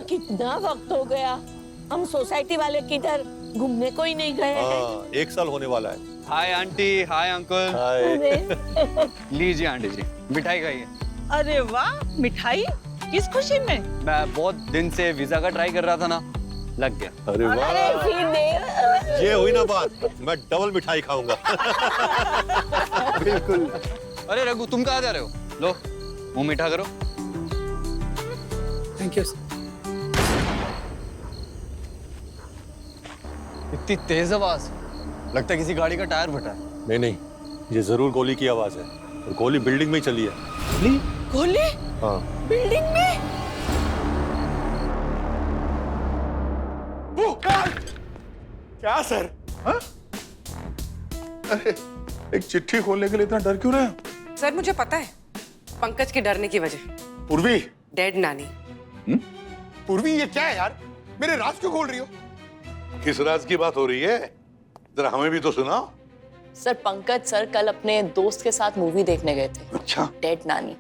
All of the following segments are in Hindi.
कितना वक्त हो गया, हम सोसाइटी वाले किधर घूमने को ही नहीं गए हैं। 1 साल होने वाला है। Hi aunty, hi uncle. अरे लीजिए आंटी जी, मिठाई खाइए। अरे वाह, मिठाई किस खुशी में? मैं बहुत दिन से वीजा का ट्राई कर रहा था ना, लग गया। अरे वाह, अरे फिर दे। ये हुई ना बात, मैं डबल मिठाई खाऊंगा। बिल्कुल। अरे रघु, तुम कहाँ जा रहे हो? लो मुंह मीठा करो। Thank you. इतनी तेज आवाज, लगता है किसी गाड़ी का टायर फटा है। नहीं नहीं, ये जरूर गोली की आवाज है, और गोली बिल्डिंग में ही चली है। गोली हाँ। बिल्डिंग में? क्या सर? हाँ? अरे एक चिट्ठी खोलने के लिए इतना डर क्यों रहे हैं? सर मुझे पता है, पंकज के डरने की वजह। पूर्वी। डेड नानी। पूर्वी, ये क्या है यार? मेरे राज क्यों खोल रही हो? किस राज की बात हो रही है? जरा हमें भी तो सुनाओ। सर पंकज सर कल अपने दोस्त के साथ मूवी देखने गए थे। अच्छा। डेड नानी।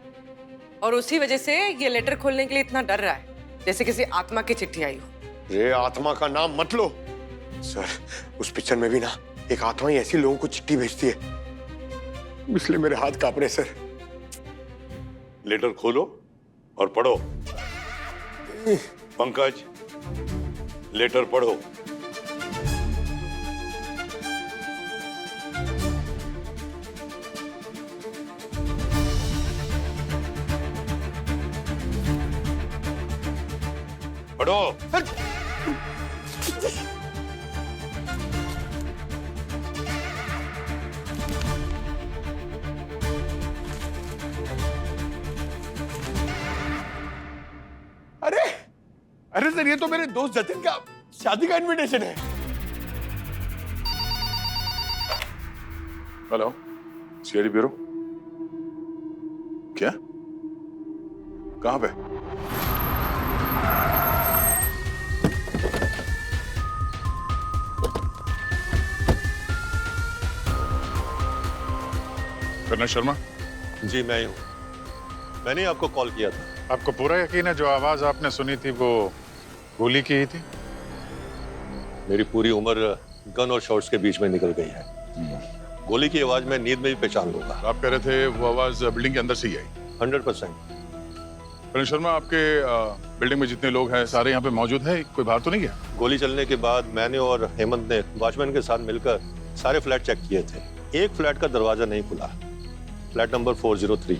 और उसी वजह से ये लेटर खोलने के लिए इतना डर रहा है, जैसे किसी आत्मा की चिट्ठी आई हो। ये आत्मा का नाम मत लो सर। उस पिक्चर में भी ना एक आत्मा ही ऐसी लोगों को चिट्ठी भेजती है, इसलिए मेरे हाथ कांप रहे सर। लेटर खोलो और पढ़ो। पंकज, लेटर पढ़ो। पढ़ो। अरे अरे सर, ये तो मेरे दोस्त जतिन का शादी का इनविटेशन है। Hello, CID bureau. क्या? कहां पे? कर्नल शर्मा, जी मैं ही हूँ। मैंने आपको कॉल किया था। आपको पूरा यकीन है जो आवाज आपने सुनी थी वो गोली की ही थी? मेरी पूरी उम्र गन और शॉट्स के बीच में निकल गई है। गोली की आवाज मैं नींद में भी पहचान लूंगा। आप कह रहे थे वो आवाज बिल्डिंग के अंदर से ही आई? 100%। कर्नल शर्मा, आपके बिल्डिंग में जितने लोग हैं सारे यहाँ पे मौजूद है? कोई बाहर तो नहीं गया? गोली चलने के बाद मैंने और हेमंत ने वॉचमैन के साथ मिलकर सारे फ्लैट चेक किए थे। एक फ्लैट का दरवाजा नहीं खुला, फ्लैट नंबर 403।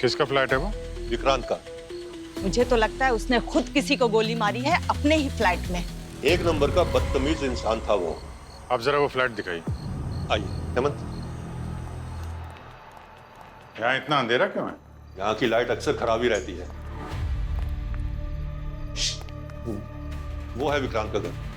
किसका फ्लैट है वो? विक्रांत का। मुझे तो लगता है उसने खुद किसी को गोली मारी है अपने ही फ्लैट में। 1 नंबर का बदतमीज इंसान था वो। आप जरा वो फ्लैट दिखाइए। आइए हेमंत। यहाँ इतना अंधेरा क्यों है? यहाँ की लाइट अक्सर खराब ही रहती है। वो है विक्रांत का घर।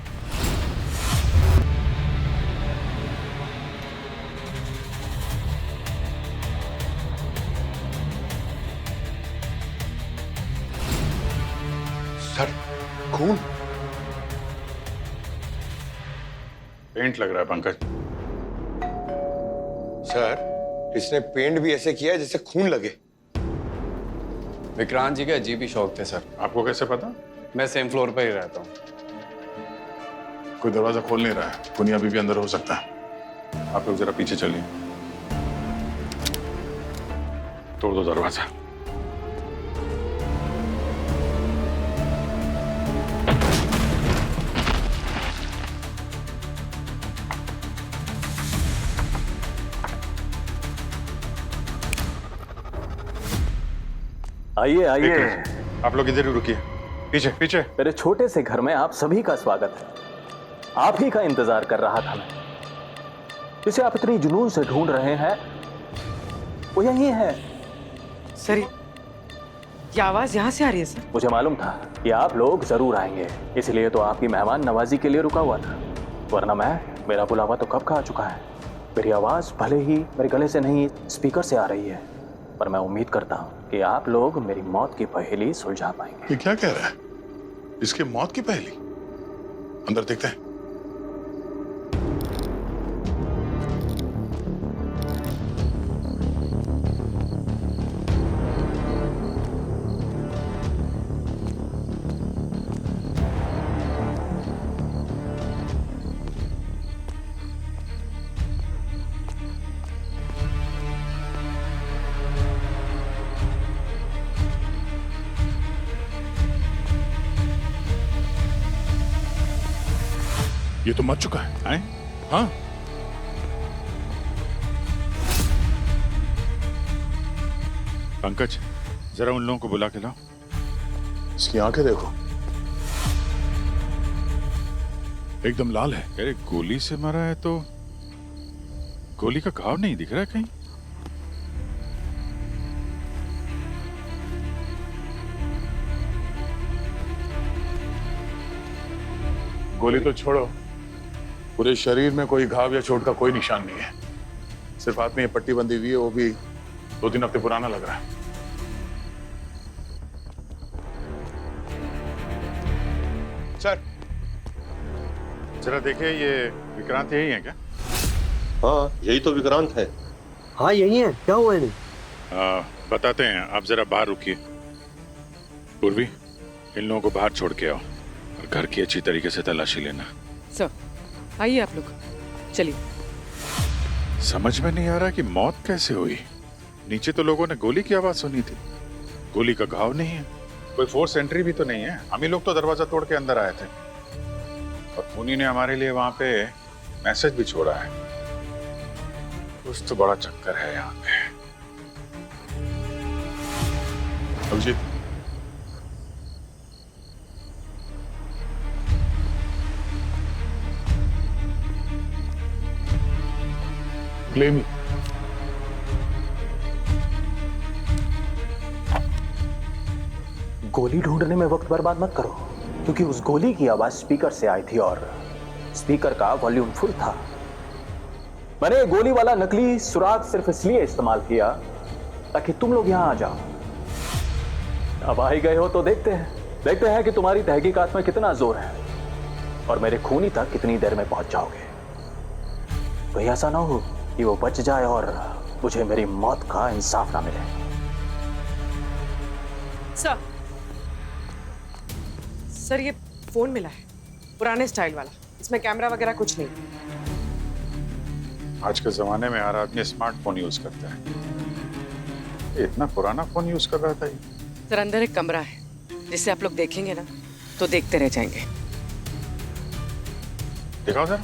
सर, खून। पेंट लग रहा है पंकज। सर, इसने पेंट भी ऐसे किया है जैसे खून लगे। विक्रांत जी के अजीब ही शौक थे सर। आपको कैसे पता? मैं सेम फ्लोर पर ही रहता हूँ। कोई दरवाजा खोल नहीं रहा है, कुनी अभी भी अंदर हो सकता है। आप लोग जरा पीछे चलिए, तोड़ दो दरवाजा। आइए आइए। आप लोग इधर ही रुकिए, पीछे पीछे। मेरे छोटे से घर में आप सभी का स्वागत है। आप ही का इंतजार कर रहा था मैं। जिसे आप इतनी जुनून से ढूंढ रहे हैं वो यही है। सर ये आवाज यहाँ से आ रही है सर? मुझे मालूम था कि आप लोग जरूर आएंगे, इसलिए तो आपकी मेहमान नवाजी के लिए रुका हुआ था। वरना मेरा बुलावा तो कब का आ चुका है। मेरी आवाज भले ही मेरे गले से नहीं स्पीकर से आ रही है, पर मैं उम्मीद करता हूँ कि आप लोग मेरी मौत की पहेली सुलझा पाएंगे। ये क्या कह रहा है? इसके मौत की पहेली? अंदर देखते हैं। ये तो मर चुका है, आए? हाँ। पंकज, जरा उन लोगों को बुला के लाओ। इसकी आंखें देखो, एकदम लाल है। अरे गोली से मरा है तो गोली का घाव नहीं दिख रहा है कहीं। गोली तो छोड़ो, पूरे शरीर में कोई घाव या चोट का कोई निशान नहीं है। सिर्फ हाथ में ये पट्टी बंधी हुई है, वो भी 2-3 हफ्ते पुराना लग रहा है। सर, जरा देखिए, ये विक्रांत यही है क्या? हाँ, यही तो विक्रांत है। हाँ यही है, क्या हुआ इन्हें? बताते हैं, आप जरा बाहर रुकिए। पूर्वी, इन लोगों को बाहर छोड़ के आओ और घर की अच्छी तरीके से तलाशी लेना। सर आइए आप लोग, चलिए। समझ में नहीं आ रहा कि मौत कैसे हुई। नीचे तो लोगों ने गोली की आवाज सुनी थी, गोली का घाव नहीं है, कोई फोर्स एंट्री भी तो नहीं है। हम ही लोग तो दरवाजा तोड़ के अंदर आए थे और खूनी ने हमारे लिए वहां पे मैसेज भी छोड़ा है। कुछ तो बड़ा चक्कर है यहाँ पे। अभिजीत, क्लेम गोली ढूंढने में वक्त बर्बाद मत करो, क्योंकि उस गोली की आवाज स्पीकर से आई थी और स्पीकर का वॉल्यूम फुल था। मैंने गोली वाला नकली सुराग सिर्फ इसलिए इस्तेमाल किया ताकि तुम लोग यहां आ जाओ। अब आ ही गए हो तो देखते हैं कि तुम्हारी तहकीकात में कितना जोर है और मेरे खूनी तक कितनी देर में पहुंच जाओगे। कहीं ऐसा ना हो कि वो बच जाए और मुझे मेरी मौत का इंसाफ ना मिले। सर ये फोन मिला है, पुराने स्टाइल वाला, इसमें कैमरा वगैरह कुछ नहीं। आज के जमाने में हर आदमी स्मार्टफोन यूज करता है, इतना पुराना फोन यूज कर रहा था ये। सर अंदर एक कमरा है जिसे आप लोग देखेंगे ना तो देखते रह जाएंगे। दिखाओ सर।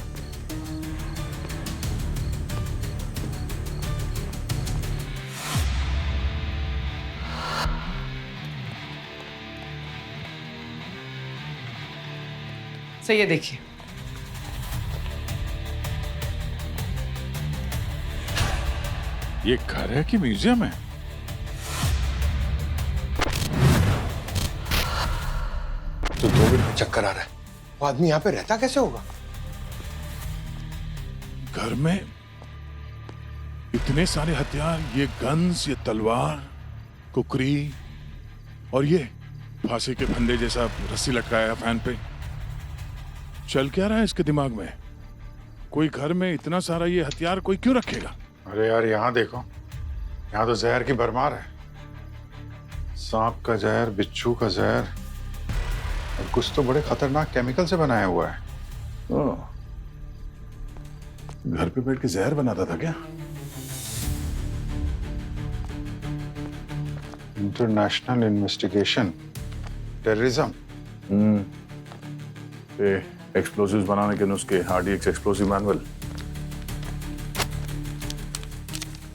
सर ये देखिए, ये घर है कि म्यूजियम है? तो 2 मिनट में चक्कर आ रहा है। वो आदमी यहाँ पे रहता कैसे होगा? घर में इतने सारे हथियार, ये गन्स, ये तलवार, कुकरी और ये फांसी के फंदे जैसा रस्सी लटकाया फैन पे। चल क्या रहा है इसके दिमाग में? कोई घर में इतना सारा ये हथियार कोई क्यों रखेगा? अरे यार यहाँ देखो, यहाँ तो जहर की भरमार है। सांप का जहर, बिच्छू का जहर और कुछ तो बड़े खतरनाक केमिकल से बनाया हुआ है। घर पे बैठ के जहर बनाता था क्या? International investigation, terrorism. एक्सप्लोसिव्स बनाने के नुस्खे, RDX एक्सप्लोसिव मैनुअल।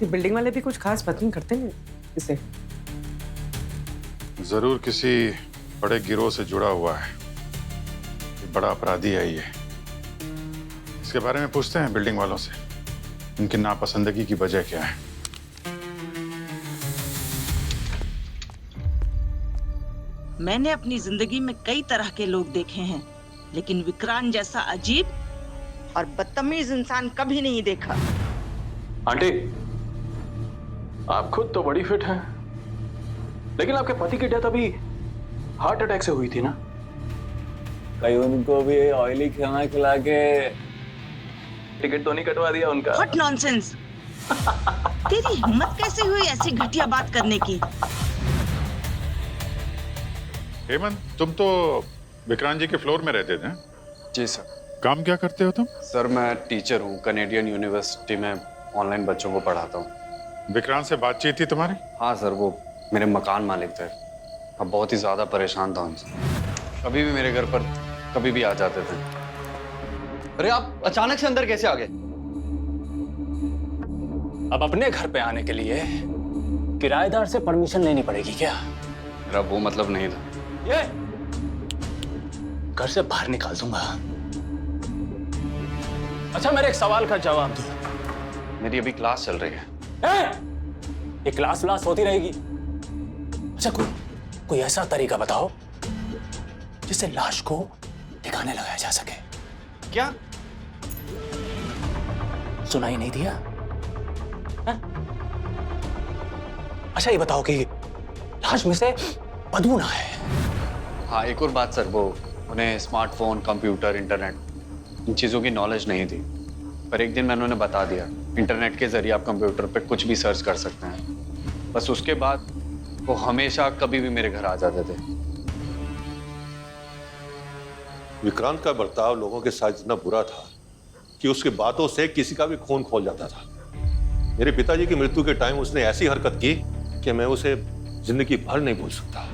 ये बिल्डिंग वाले भी कुछ खास बात नहीं करते हैं इसे। जरूर किसी बड़े गिरोह से जुड़ा हुआ है, ये बड़ा अपराधी है ये। इसके बारे में पूछते हैं बिल्डिंग वालों से, उनकी नापसंदगी की वजह क्या है। मैंने अपनी जिंदगी में कई तरह के लोग देखे हैं, लेकिन विक्रांत जैसा अजीब और बदतमीज इंसान कभी नहीं देखा। आंटी, आप खुद तो बड़ी फिट हैं, लेकिन आपके पति की डेथ अभी हार्ट अटैक से हुई थी ना? कहीं उनको भी ऑयली खाना खिला के टिकट तो नहीं कटवा दिया उनका? What nonsense! तेरी हिम्मत कैसे हुई ऐसी घटिया बात करने की? हेमंत, तुम तो विक्रांत जी के फ्लोर में रहते थे? जी सर। काम क्या करते हो तुम? सर मैं टीचर हूँ, कनेडियन यूनिवर्सिटी में ऑनलाइन बच्चों को पढ़ाता हूँ। विक्रांत से बातचीत थी तुम्हारी? हाँ सर, वो मेरे मकान मालिक थे। अब बहुत ही ज़्यादा परेशान था उनसे, कभी भी मेरे घर पर कभी भी आ जाते थे। अरे आप अचानक से अंदर कैसे आ गए? अब अपने घर पे आने के लिए किराएदार से परमिशन लेनी पड़ेगी क्या? मेरा वो मतलब नहीं था। ये घर से बाहर निकाल दूंगा। अच्छा, मेरे एक सवाल का जवाब दो। मेरी अभी क्लास चल रही है। ये क्लास व्लास होती रहेगी। अच्छा, कोई ऐसा तरीका बताओ जिससे लाश को ठिकाने लगाया जा सके। क्या? सुनाई नहीं दिया? है? अच्छा, ये बताओ कि लाश में से बदबू ना है। हाँ, एक और बात सर, वो उन्हें स्मार्टफोन, कंप्यूटर, इंटरनेट इन चीज़ों की नॉलेज नहीं थी, पर एक दिन मैंने उन्हें बता दिया इंटरनेट के जरिए आप कंप्यूटर पे कुछ भी सर्च कर सकते हैं। बस उसके बाद वो हमेशा कभी भी मेरे घर आ जाते थे। विक्रांत का बर्ताव लोगों के साथ इतना बुरा था कि उसकी बातों से किसी का भी खून खोल जाता था। मेरे पिताजी की मृत्यु के टाइम उसने ऐसी हरकत की कि मैं उसे जिंदगी भर नहीं भूल सकता।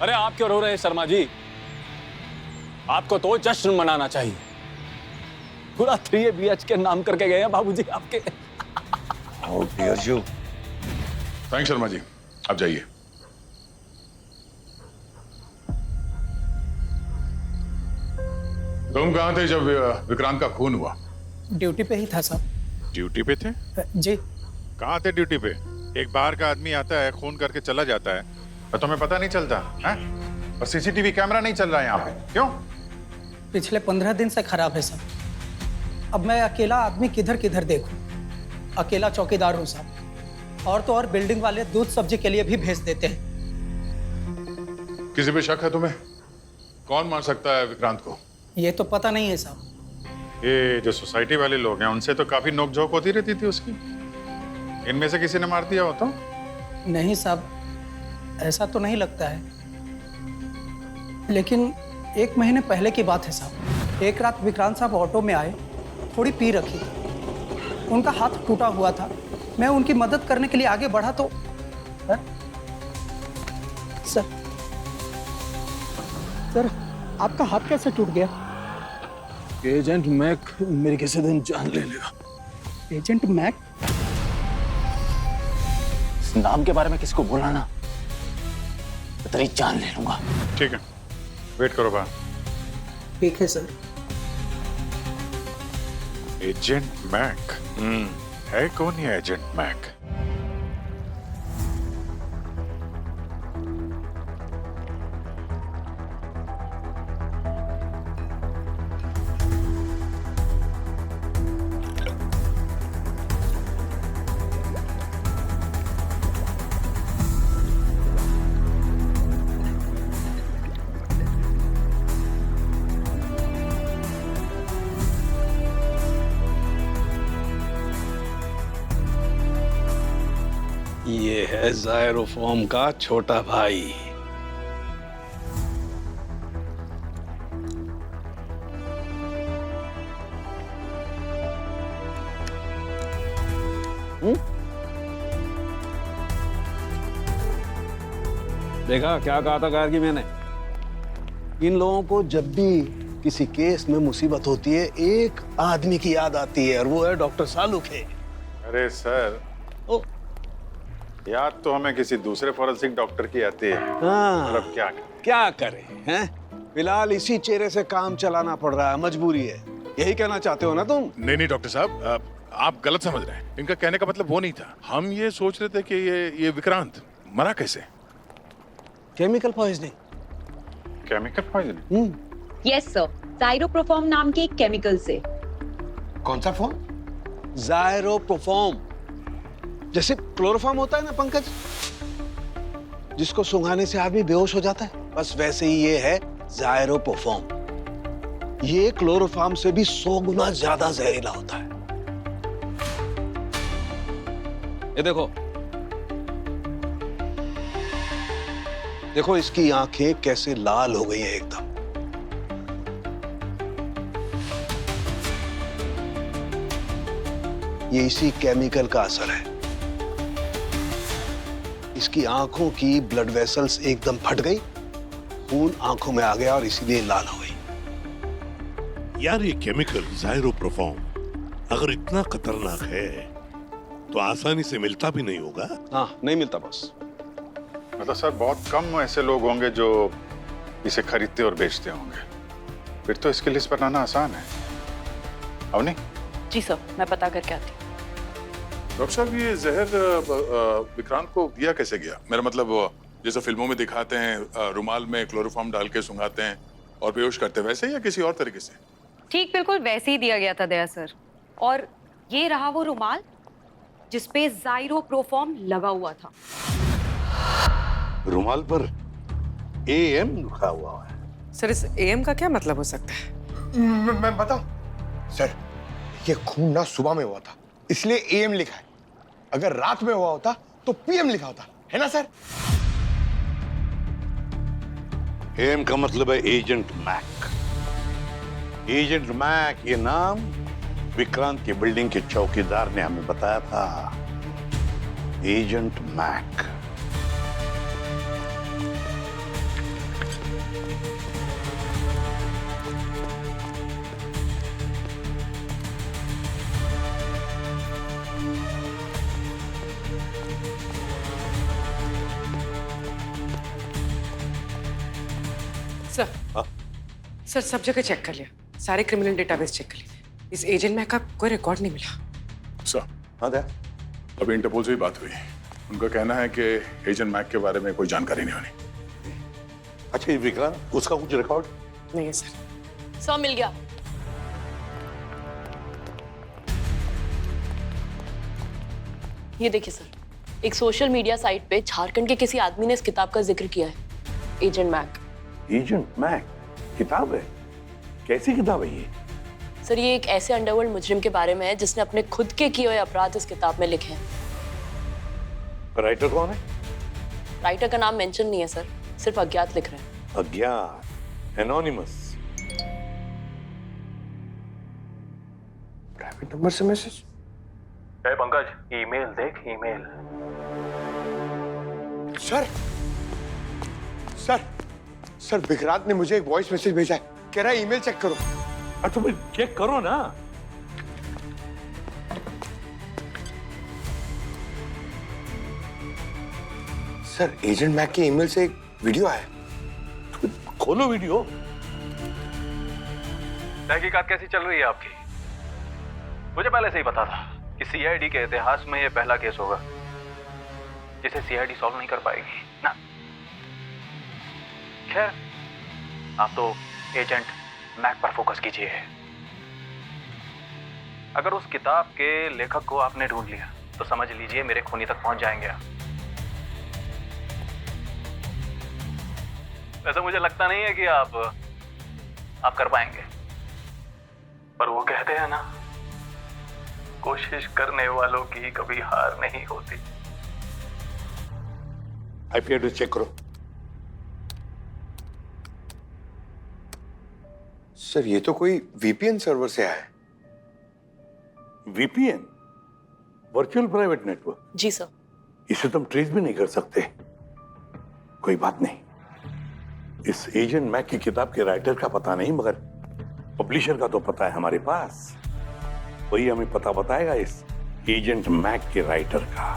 अरे आप क्यों रो रहे हैं शर्मा जी? आपको तो जश्न मनाना चाहिए। पूरा 3 BHK नाम करके गए हैं बाबूजी आपके। थैंक्स शर्मा जी, आप जाइए। तुम कहाँ थे जब विक्रांत का खून हुआ? ड्यूटी पे ही था साहब। ड्यूटी पे थे? जी। कहाँ थे ड्यूटी पे? एक बाहर का आदमी आता है, खून करके चला जाता है और तुम्हें पता नहीं चलता है? और CCTV कैमरा नहीं चल रहा है यहाँ पे, क्यों? पिछले 15 दिन से खराब है साहब। अब मैं अकेला आदमी किधर किधर देखूं? अकेला चौकीदार हूं साहब। और तो और बिल्डिंग वाले दूध सब्जी के लिए भी भेज देते हैं। किसी पे शक है तुम्हें? कौन मार सकता है विक्रांत को? ये तो पता नहीं है साहब। ये जो सोसाइटी वाले लोग हैं उनसे तो काफी नोकझोंक होती रहती थी उसकी। इनमें से किसी ने मार दिया हो तो? नहीं साहब, ऐसा तो नहीं लगता है, लेकिन 1 महीने पहले की बात है साहब। एक रात विक्रांत साहब ऑटो में आए, थोड़ी पी रखी थी, उनका हाथ टूटा हुआ था। मैं उनकी मदद करने के लिए आगे बढ़ा तो सर आपका हाथ कैसे टूट गया? एजेंट मैक मेरे किसी दिन जान ले लेगा। Agent Mac? इस नाम के बारे में किसी को बोला ना तो तेरी जान ले लूंगा। ठीक है, वेट करो बाहर। ठीक है सर। Agent Mac? है कौन ये एजेंट मैक? ये है जायरोफॉर्म का छोटा भाई। देखा क्या कहा था गार्गी मैंने? इन लोगों को जब भी किसी केस में मुसीबत होती है एक आदमी की याद आती है और वो है डॉक्टर सालुखे। अरे सर, याद तो हमें किसी दूसरे फॉरेंसिक डॉक्टर की आती है। हाँ, अब क्या करें हैं? फिलहाल इसी चेहरे से काम चलाना पड़ रहा है, मजबूरी है। यही कहना चाहते हो ना तुम? नहीं डॉक्टर साहब, आप गलत समझ रहे हैं। इनका कहने का मतलब वो नहीं था। हम ये सोच रहे थे कि ये विक्रांत मरा कैसे? Chemical poisoning. Chemical poisoning? Yes sir, जायरोप्रोफॉर्म नाम के एक केमिकल से। कौन सा फॉर्म? जायरोप्रोफॉर्म। जैसे क्लोरोफॉर्म होता है ना पंकज, जिसको सूंघाने से आदमी बेहोश हो जाता है, बस वैसे ही ये है जायरोप्रोफॉर्म। ये क्लोरोफॉर्म से भी 100 गुना ज्यादा जहरीला होता है। ये देखो, देखो इसकी आंखें कैसे लाल हो गई हैं एकदम। ये इसी केमिकल का असर है। इसकी आंखों की ब्लड वेसल्स एकदम फट गई, खून आंखों में आ गया और इसीलिए लाल हो गई। यार ये केमिकल ज़ाइरोप्रोफॉर्म अगर इतना खतरनाक है तो आसानी से मिलता भी नहीं होगा। हाँ, नहीं मिलता बॉस। मतलब सर बहुत कम ऐसे लोग होंगे जो इसे खरीदते और बेचते होंगे, फिर तो इसकी लिस्ट बनाना आसान है। अवनी? जी सर, मैं पता करके आती हूँ। डॉक्टर साहब ये जहर विक्रांत को दिया कैसे गया? मेरा मतलब जैसे फिल्मों में दिखाते हैं रुमाल में क्लोरोफॉर्म डाल के सुंघाते हैं और बेहोश करते हैं, वैसे या किसी और तरीके से? ठीक बिल्कुल वैसे ही दिया गया था दया सर। और ये रहा वो रुमाल जिसपे ज़ाइरोप्रोफॉर्म लगा हुआ था। रुमाल पर AM लिखा हुआ है। सर इस AM का क्या मतलब हो सकता है? मैं बताऊं सर, ये खून ना सुबह में हुआ था इसलिए AM लिखा है। अगर रात में हुआ होता तो PM लिखा होता, है ना सर? AM का मतलब है एजेंट मैक। एजेंट मैक ये नाम विक्रांत की बिल्डिंग के चौकीदार ने हमें बताया था। Agent Mac. सर सर सब जगह चेक कर लिया, सारे क्रिमिनल डेटाबेस चेक कर लिए, इस एजेंट में का कोई रिकॉर्ड नहीं मिला। सर हाँ दया, अभी इंटरपोल से भी बात हुई, उनका कहना है कि एजेंट मैक के बारे में कोई जानकारी नहीं होनी। अच्छा ये विक्रांत, उसका कुछ रिकॉर्ड नहीं है सर। सर मिल गया। ये देखिए सर, एक सोशल मीडिया साइट पे झारखंड के किसी आदमी ने इस किताब का जिक्र किया है, एजेंट मैक। एजेंट मैक किताब है? कैसी किताब है ये? सर ये एक ऐसे अंडरवर्ल्ड मुजरिम के बारे में है जिसने अपने खुद के किए हुए अपराध इस किताब में लिखे हैं। राइटर कौन है? राइटर का नाम मेंशन नहीं है सर, सिर्फ अज्ञात लिख रहे हैं। अज्ञात, एनोनिमस। प्राइवेट नंबर से मैसेज। पंकज, ईमेल देख, email. Sir sir sir Vikrant ने मुझे एक वॉइस मैसेज भेजा है, कह रहा है ईमेल चेक करो। अच्छा भाई चेक करो ना। सर एजेंट मैक के ईमेल से एक वीडियो आया। तो खोलो वीडियो। तहकीकात कैसी चल रही है आपकी? मुझे पहले से ही पता था कि CID के इतिहास में ये पहला केस होगा जिसे CID सॉल्व नहीं कर पाएगी ना। खैर, आप तो एजेंट मैक पर फोकस कीजिए। अगर उस किताब के लेखक को आपने ढूंढ लिया तो समझ लीजिए मेरे खूनी तक पहुंच जाएंगे आप। वैसे मुझे लगता नहीं है कि आप कर पाएंगे, पर वो कहते हैं ना, कोशिश करने वालों की कभी हार नहीं होती। IP एड्रेस चेक करो। सर ये तो कोई VPN सर्वर से आया है। VPN? Virtual private network? जी सर। इसे तुम ट्रेस भी नहीं कर सकते। कोई बात नहीं, इस एजेंट मैक की किताब के राइटर का पता नहीं, मगर पब्लिशर का तो पता है हमारे पास। वही हमें पता बताएगा इस एजेंट मैक के राइटर का।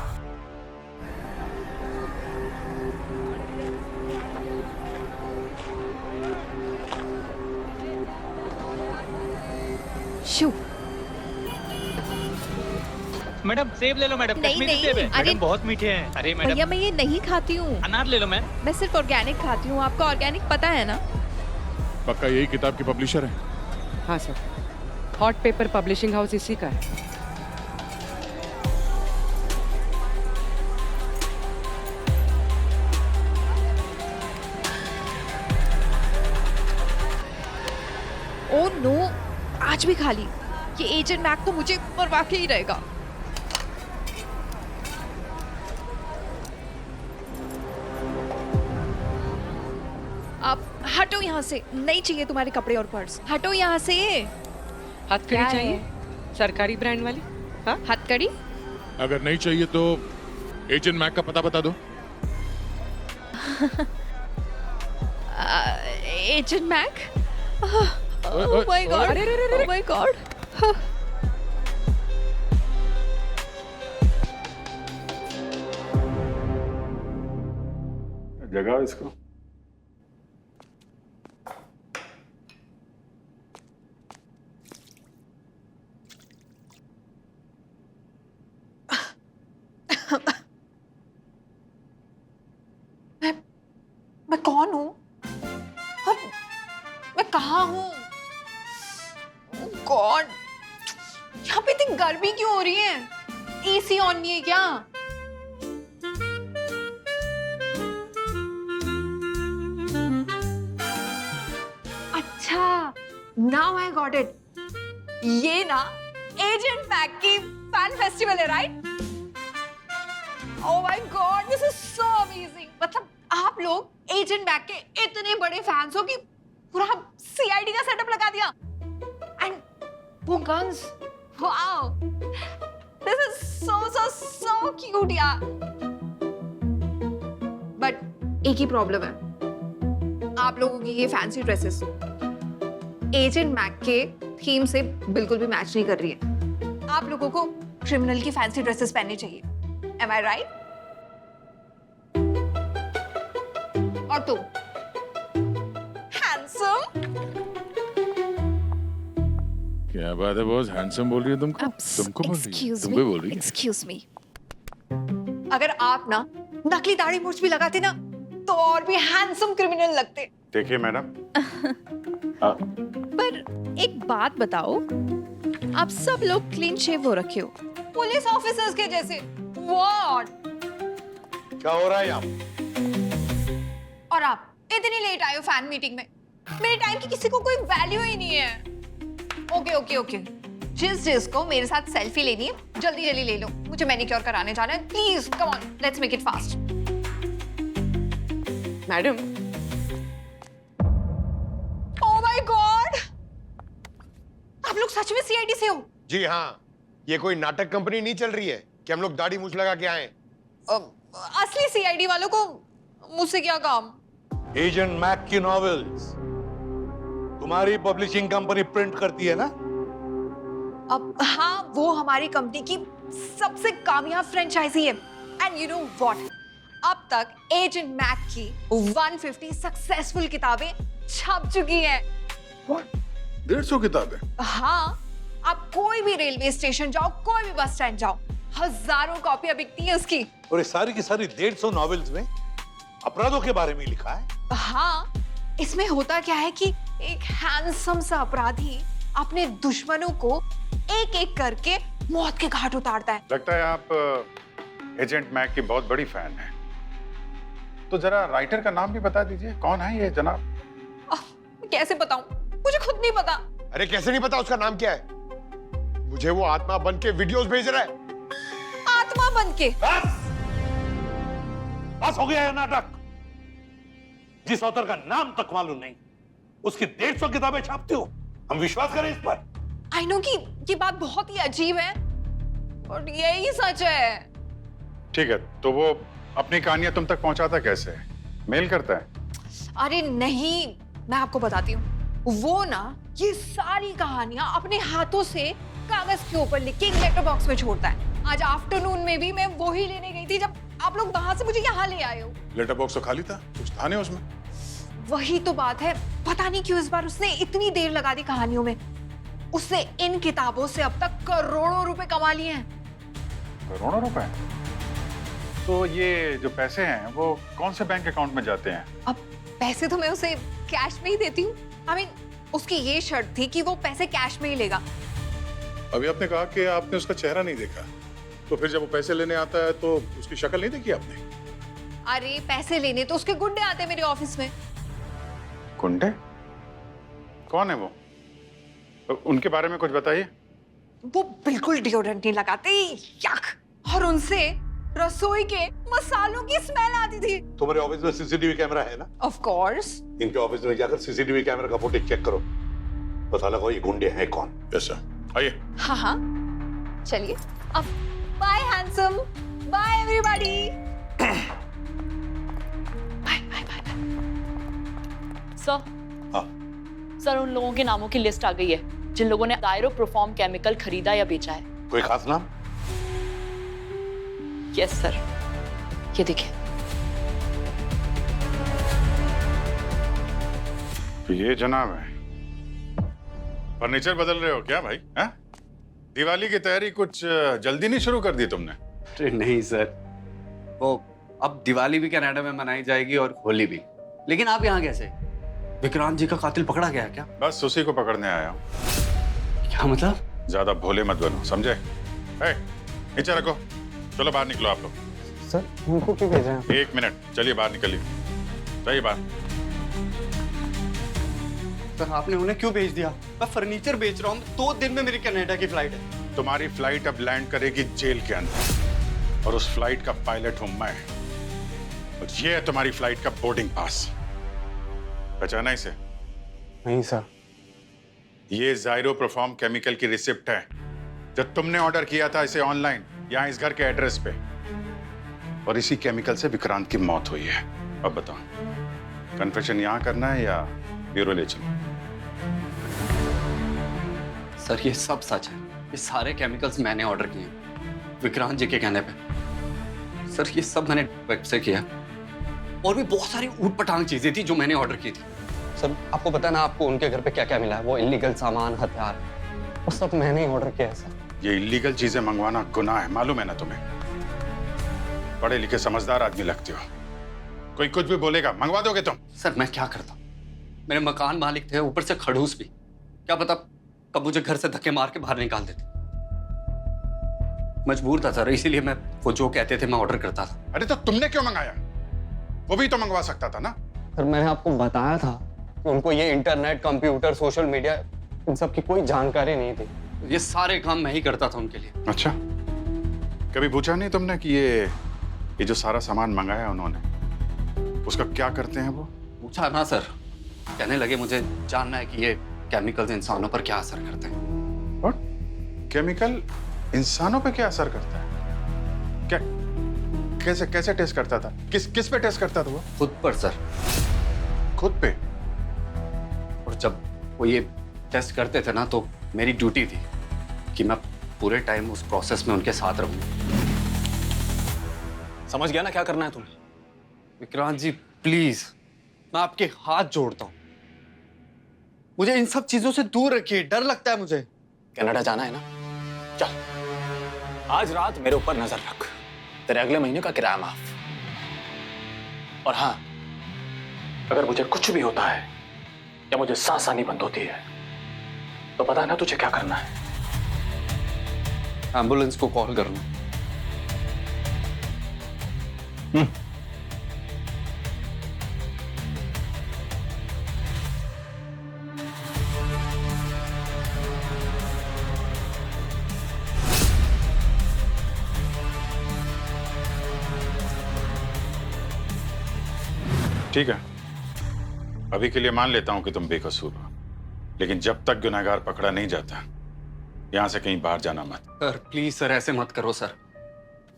शू। मैडम सेब ले लो मैडम। नहीं, कश्मीरी नहीं, सेब है अरे- मैडम, बहुत मीठे हैं। अरे मैडम भैया मैं ये नहीं खाती हूँ, अनार ले लो मैम। मैं सिर्फ ऑर्गेनिक खाती हूँ। आपको ऑर्गेनिक पता है ना? पक्का यही किताब के पब्लिशर है? हाँ sir, hot paper publishing house इसी का है। ओह नो, आज भी खाली। ये एजेंट मैक तो मुझे मरवा के ही रहेगा। आप हटो यहाँ से, नहीं चाहिए तुम्हारे कपड़े और पर्स। हटो यहाँ से। हथकड़ी चाहिए? सरकारी ब्रांड वाली? हाँ हथकड़ी? अगर नहीं चाहिए तो एजेंट मैक का पता बता दो। Agent Mac? Oh my God, oh my God. जगाओ इसको। मैं कौन हूँ और मैं कहाँ हूँ? गॉड, यहाँ पे इतनी गर्मी क्यों हो रही है? एसी ऑन नहीं है क्या? अच्छा, नाउ आई गॉट इट। ये ना एजेंट मैक की फैन फेस्टिवल है, right? Oh my God, this is so amazing. मतलब आप लोग एजेंट मैक के इतने बड़े फैंस हो कि पूरा सीआईडी का सेटअप लगा दिया। एंड वो guns, wow, this is so cute यार। बट एक ही प्रॉब्लम है, आप लोगों की ये फैंसी ड्रेसेस एजेंट मैक के थीम से बिल्कुल भी मैच नहीं कर रही है। आप लोगों को क्रिमिनल की फैंसी ड्रेसेस पहननी चाहिए। Am I right? और तुम हैंडसम? क्या बात है बॉस, हैंडसम बोल रही है तुमको? तुमको बोल रही है? तुम भी बोल रही है? Excuse me. अगर आप ना नकली दाढ़ी मूंछ भी लगाते ना तो और भी हैंडसम क्रिमिनल लगते। देखिए मैडम, पर एक बात बताओ, आप सब लोग क्लीन शेव हो रखे हो, पुलिस ऑफिसर्स के जैसे। What? क्या हो रहा है यहाँ? और आप इतनी लेट आए हो फैन मीटिंग में। मेरे टाइम की किसी को कोई वैल्यू ही नहीं है। ओके। जिसको मेरे साथ सेल्फी लेनी है जल्दी ले लो। मुझे मैनिक्योर कराने जाना है। Please come on, let's make it fast. Madam, oh my God, आप लोग सच में सीआईडी से हो? जी हाँ, ये कोई नाटक कंपनी नहीं चल रही है कि हम लोग दाढ़ी मूछ लगा के आए। असली सीआईडी वालों को मुझसे क्या काम? एजेंट मैक की नॉवेल्स तुम्हारी पब्लिशिंग कंपनी प्रिंट करती है ना? अब हाँ, वो हमारी कंपनी की सबसे कामयाब फ्रेंचाइजी है। एंड यू नो व्हाट, अब तक एजेंट मैक की 150 सक्सेसफुल किताबें छप चुकी हैं। 150 किताबें? हाँ, आप कोई भी रेलवे स्टेशन जाओ, कोई भी बस स्टैंड जाओ, हजारों कॉपियां बिकती है उसकी। और ये सारी की सारी 150 नॉवेल्स में अपराधों के बारे में लिखा है? हाँ, इसमें होता क्या है कि एक हैंडसम सा अपराधी अपने दुश्मनों को एक एक करके मौत के घाट उतारता है। लगता है आप एजेंट मैक की बहुत बड़ी फैन हैं। तो जरा राइटर का नाम भी बता दीजिए, कौन है ये जनाब? कैसे बताऊं, मुझे खुद नहीं पता। अरे कैसे नहीं पता उसका नाम क्या है? मुझे वो आत्मा बन के वीडियोस भेज रहा है। आत्मा बन के? बस हो गया है नाटक। जिस ऑथर का नाम तक मालूम नहीं, उसकी 150 किताबें छापते हो, हम विश्वास करें इस पर? आई नो कि ये बात बहुत ही अजीब है और यही सच है। ठीक है, तो वो अपनी कहानियां तुम तक पहुंचाता कैसे है? मेल करता है? अरे नहीं, मैं आपको बताती हूँ। वो ना ये सारी कहानियां अपने हाथों से कागज के ऊपर लिख के एक लेटर बॉक्स में छोड़ता है। आज आफ्टरनून में भी मैं वो ही लेने गई थी जब आप लोग वहां से मुझे यहाँ ले आए हो। लेटर बॉक्स तो खाली था, कुछ था नहीं उसमें। वही तो बात है, पता नहीं क्यों इस बार उसने इतनी देर लगा दी कहानियों में। उसने इन किताबों से अब तक करोड़ों रुपए कमा लिए हैं। करोड़ों रुपए? तो ये जो पैसे हैं वो कौन से बैंक अकाउंट में जाते हैं? अब पैसे तो मैं उसे कैश में ही देती हूँ। I mean, उसकी ये शर्त थी कि वो पैसे कैश में ही लेगा। अभी आपने कहा कि आपने उसका चेहरा नहीं देखा, तो फिर जब वो पैसे लेने आता है तो उसकी शक्ल नहीं देखी आपने? अरे पैसे लेने तो उसके गुंडे आते हैं मेरे ऑफिस में। गुंडे? कौन है वो? उनके बारे में कुछ बताइए। वो बिल्कुल डिओड्रेंट नहीं लगाते, यक। और उनसे रसोई के मसालों की स्मेल आती थी। तुम्हारे ऑफिस में सीसीटीवी कैमरा है ना? Of course. इनके ऑफिस में जाकर सीसीटीवी कैमरा का फुटेज चेक करो, पता लगाओ ये गुंडे हैं कौन। यस सर, आइए। हाँ हाँ। चलिए अब bye handsome, bye everybody. Bye bye bye. Sir, हाँ सर उन लोगों के नामों की लिस्ट आ गई है जिन लोगों ने दायरो प्रोफॉर्म केमिकल खरीदा या बेचा है। कोई खास नाम? यस सर, ये देखिए। तो ये जनाब है, फर्नीचर बदल रहे हो क्या भाई? हैं? दिवाली की तैयारी कुछ जल्दी नहीं शुरू कर दी तुमने? अरे नहीं सर, वो अब दिवाली भी कनाडा में मनाई जाएगी और होली भी। लेकिन आप यहाँ कैसे? विक्रांत जी का कातिल पकड़ा गया क्या? बस उसी को पकड़ने आया हूँ। क्या मतलब? ज्यादा भोले मत बनो, समझे? नीचे रखो, चलो बाहर निकलो आप लोग। सर उनको क्यों भेजा है? 1 मिनट, चलिए बाहर निकलिए, जाइए बाहर। सर आपने उन्हें क्यों भेज दिया? मैं फर्नीचर बेच रहा हूँ, 2 दिन में मेरी कनाडा की फ्लाइट है। तुम्हारी फ्लाइट अब लैंड करेगी जेल के अंदर, और उस फ्लाइट का पायलट हूं मैं। और ये है तुम्हारी फ्लाइट का बोर्डिंग पास। पहचाना इसे? नहीं सर। ये जायरो परफॉर्म केमिकल की रिसिप्ट है जो तुमने ऑर्डर किया था इसे ऑनलाइन, यहाँ इस घर के एड्रेस पे। और इसी केमिकल से विक्रांत की मौत हुई है। अब बताओ, कन्फेशन यहाँ करना है या ब्यूरो ले चलो? सर ये सब सच है, ये सारे केमिकल्स मैंने ऑर्डर किए हैं विक्रांत जी के कहने पे। सर ये सब मैंने वेब से किया, और भी बहुत सारी ऊट पटांग चीजें थी जो मैंने ऑर्डर की थी। सर आपको पता है ना आपको उनके घर पे क्या क्या मिला है? वो इलीगल सामान, हथियार, वो सब मैंने ही ऑर्डर किया है सर। ये इलीगल चीजें मंगवाना गुनाह है, मालूम है ना तुम्हें? पढ़े लिखे समझदार आदमी लगते हो, कोई कुछ भी बोलेगा मंगवा दोगे तुम? सर मैं क्या करता, मेरे मकान मालिक थे, ऊपर से खड़ूस भी। क्या पता कब मुझे घर से धक्के मार के बाहर निकाल देते। मजबूर था सर, इसीलिए मैं वो जो कहते थे मैं ऑर्डर करता था। अरे तो तुमने क्यों मंगाया? वो भी तो मंगवा सकता था ना। सर मैंने आपको बताया था कि उनको ये इंटरनेट, कंप्यूटर, सोशल मीडिया, इन सब की कोई जानकारी नहीं थी। ये सारे काम मैं ही करता था उनके लिए। अच्छा, कभी पूछा नहीं तुमने कि ये जो सारा सामान मंगाया उन्होंने, उसका क्या करते हैं वो? पूछा ना सर, कहने लगे मुझे जानना है कि ये केमिकल्स इंसानों पर क्या असर करते हैं। और केमिकल इंसानों पे क्या असर करता है? क्या, कैसे कैसे टेस्ट करता था? किस पे टेस्ट करता था वो? खुद पर सर। खुद पे? और जब वो ये टेस्ट करते थे ना, तो मेरी ड्यूटी थी कि मैं पूरे टाइम उस प्रोसेस में उनके साथ रहूं। समझ गया ना क्या करना है तुम्हें? विक्रांत जी प्लीज, मैं आपके हाथ जोड़ता हूं, मुझे इन सब चीजों से दूर रखिए, डर लगता है मुझे। कनाडा जाना है ना? चल, आज रात मेरे ऊपर नजर रख, तेरे अगले महीने का किराया माफ। और हाँ, अगर मुझे कुछ भी होता है या मुझे सांस आनी बंद होती है तो पता है ना तुझे क्या करना है? एम्बुलेंस को कॉल करना। ठीक है, अभी के लिए मान लेता हूं कि तुम बेकसूर हो, लेकिन जब तक गुनहगार पकड़ा नहीं जाता यहां से कहीं बाहर जाना मत। सर प्लीज सर, ऐसे मत करो सर,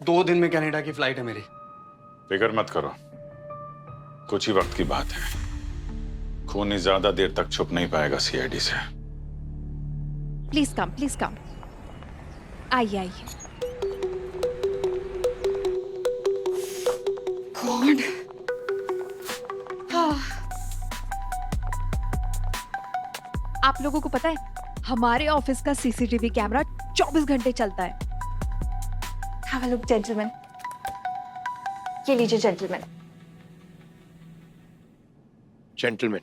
2 दिन में कनाडा की फ्लाइट है मेरी। फिक्र मत करो, कुछ ही वक्त की बात है। खून ज्यादा देर तक छुप नहीं पाएगा सीआईडी से। Please come. आइए आइए। गॉड, आप लोगों को पता है हमारे ऑफिस का सीसीटीवी कैमरा 24 घंटे चलता है। हैव अ लुक जेंटलमैन, ये लीजिए जेंटलमैन। जेंटलमैन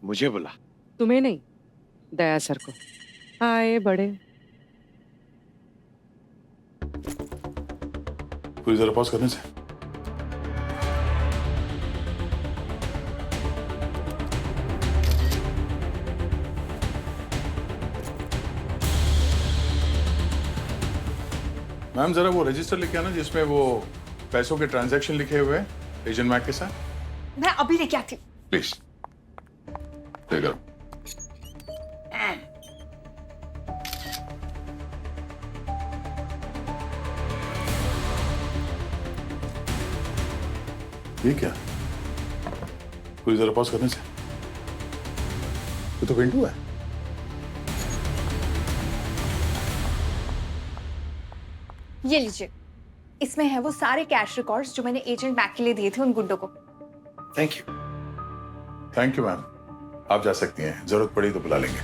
मुझे बुला? तुम्हें नहीं, दया सर को। आए बड़े। पूरी तरह पॉज करने से मैम जरा वो रजिस्टर लेके आना जिसमें वो पैसों के ट्रांजैक्शन लिखे हुए हैं एजेंट मैक के साथ। मैं अभी लेके आती हूँ। प्लीज ले करो। ये क्या? पूरी तरह पॉज करने से ये तो पिंटू है। ये लीजिए, इसमें है वो सारे कैश रिकॉर्ड्स जो मैंने एजेंट मैक के लिए दिए थे उन गुंडों को। Thank you. Thank you ma'am, आप जा सकती हैं, जरूरत पड़ी तो बुला लेंगे।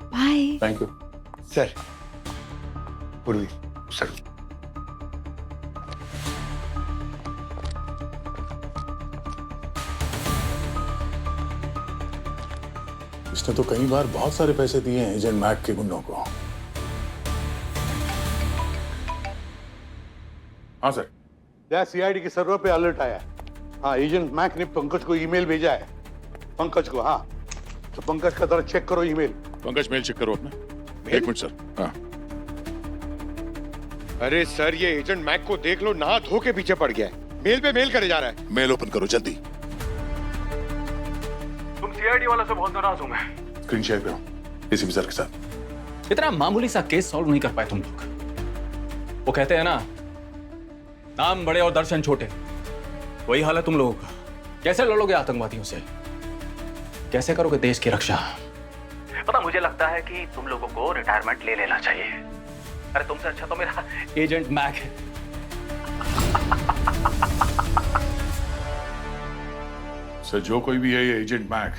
बाय। Thank you sir. पूर्वी सर। इसने तो कई बार बहुत सारे पैसे दिए हैं एजेंट मैक के गुंडों को। हाँ सर। क्या सीआईडी के सर्वर पे अलर्ट आया है? हाँ, एजेंट मैक ने पंकज को ईमेल भेजा है। पंकज को, हाँ, तो पंकज का जरा चेक करो ईमेल। पंकज मेल चेक करो अपना। एक मिनट सर। हाँ अरे सर, ये एजेंट मैक को देख लो, नहा धो के पीछे पड़ गया है, मेल पे मेल करे जा रहा है। मेल ओपन करो जल्दी। तुम सीआईडी वाला से बहुत नाराज हूं मैं। स्क्रीन शेयर करो एसीपी सर के साथ। इतना मामूली सा केस सॉल्व नहीं कर पाए तुम लोग। वो कहते हैं ना, नाम बड़े और दर्शन छोटे। वही हाल है तुम लोगों का। कैसे लड़ोगे आतंकवादियों से? कैसे करोगे देश की रक्षा? पता, मुझे लगता है कि तुम लोगों को रिटायरमेंट ले लेना चाहिए। अरे तुमसे अच्छा तो मेरा एजेंट मैक है। सर, जो कोई भी है ये एजेंट मैक,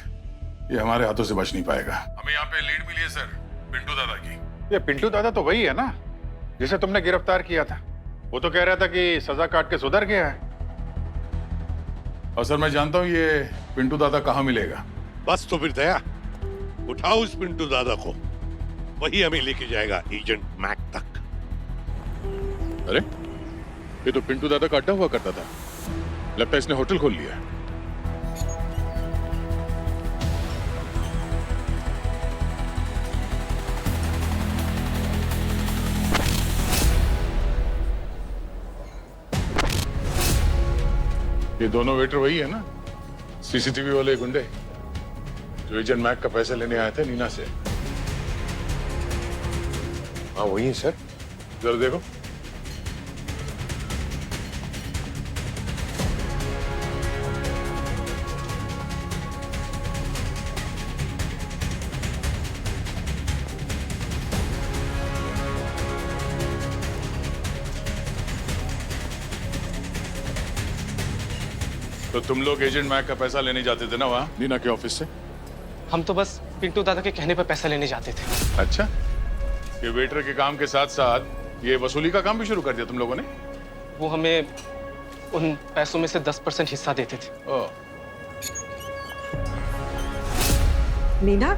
ये हमारे हाथों से बच नहीं पाएगा। हमें यहाँ पे लीड मिली है सर, पिंटू दादा की। ये पिंटू दादा तो वही है ना जिसे तुमने गिरफ्तार किया था। वो तो कह रहा था कि सजा काट के सुधर गया है। और सर मैं जानता हूँ ये पिंटू दादा कहाँ मिलेगा। बस तो फिर दया, उठाओ उस पिंटू दादा को, वही हमें लेके जाएगा एजेंट मैक तक। अरे ये तो पिंटू दादा का अड्डा हुआ करता था, लगता है इसने होटल खोल लिया। ये दोनों वेटर वही है ना, सीसीटीवी वाले गुंडे जो एजेंट मैक का पैसे लेने आए थे नीना से। हाँ वही है सर। जरा देखो। तो तुम लोग एजेंट मैक का पैसा लेने जाते थे ना वहाँ नीना के ऑफिस से? हम तो बस पिंटू दादा के कहने पर पैसा लेने जाते थे। अच्छा, ये वेटर के काम के साथ साथ ये वसूली का काम भी शुरू कर दिया तुम लोगों ने? वो हमें उन पैसों में से 10% हिस्सा देते थे। ओह। नीना,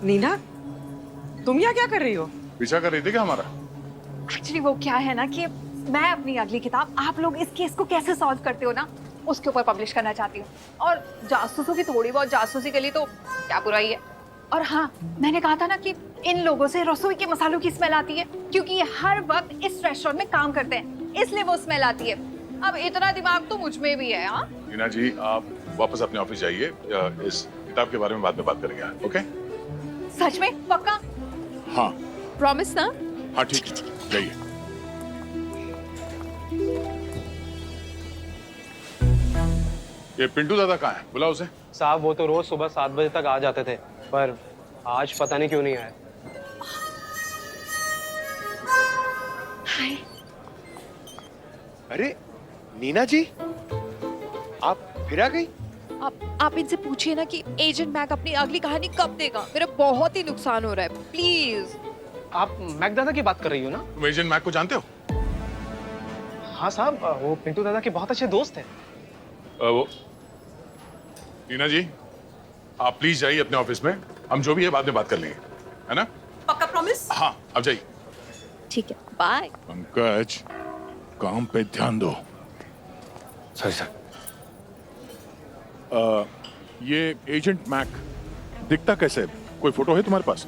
नीना, तुम यहाँ क्या कर रही हो? पीछा कर रही थी क्या हमारा? एक्चुअली वो क्या है ना कि मैं अपनी अगली किताब आप लोग इस केस को कैसे सॉल्व करते हो ना उसके ऊपर पब्लिश करना चाहती हूँ। और जासूसों की थोड़ी बहुत जासूसी के लिए तो क्या बुराई है। और हाँ, मैंने कहा था ना कि इन लोगों से रसोई के मसालों की स्मेल आती है क्योंकि ये हर वक्त इस रेस्टोरेंट में काम करते हैं, इसलिए वो स्मेल आती है। अब इतना दिमाग तो मुझ में भी है। हाँ नीना जी, आप वापस अपने ऑफिस जाइए, इस किताब के बारे में बाद में बात करेंगे। ओके? सच में? पक्का? हाँ प्रॉमिस ना? हाँ ठीक है, जाइए। ये पिंटू दादा कहाँ है? बुलाओ उसे। साहब वो तो रोज सुबह 7 बजे तक आ जाते थे, पर आज पता नहीं क्यों नहीं आए। हाय। अरे नीना जी, आप फिर आ गई? आप इनसे पूछिए ना कि एजेंट मैक अपनी अगली कहानी कब देगा। मेरा बहुत ही नुकसान हो रहा है, प्लीज। आप मैक दादा की बात कर रही हो ना? तुम एजेंट मैक को जानते हो? हाँ साहब, वो पिंटू दादा के बहुत अच्छे दोस्त हैं। वो नीना जी, आप प्लीज जाइए अपने ऑफिस में, हम जो भी है बाद में बात कर लेंगे, है ना? पक्का प्रॉमिस? हाँ, अब जाइए। ठीक है, बाय। पंकज, काम पे ध्यान दो। Sorry sir. ये एजेंट मैक दिखता कैसे है? कोई फोटो है तुम्हारे पास